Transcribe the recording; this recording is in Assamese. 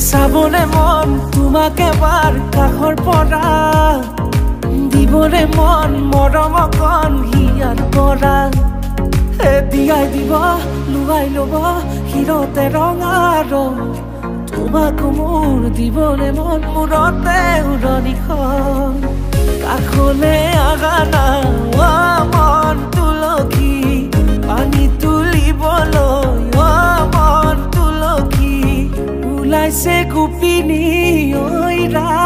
চাবলে মন তোমাক এবাৰ কাষৰ পৰা দিবলে মন মৰম অকণ হিয়াৰ পৰা দিয়াই দিব লুৱাই ল'ব হিৰতে ৰঙা ৰং তোমাক মোৰ দিবলে মন মূৰতে উৰণিখন কাষলে আগা না মন তুলসী পানী তুলিবলৈ মন তুলসী ওলাইছে গোপিনী ঐ ৰা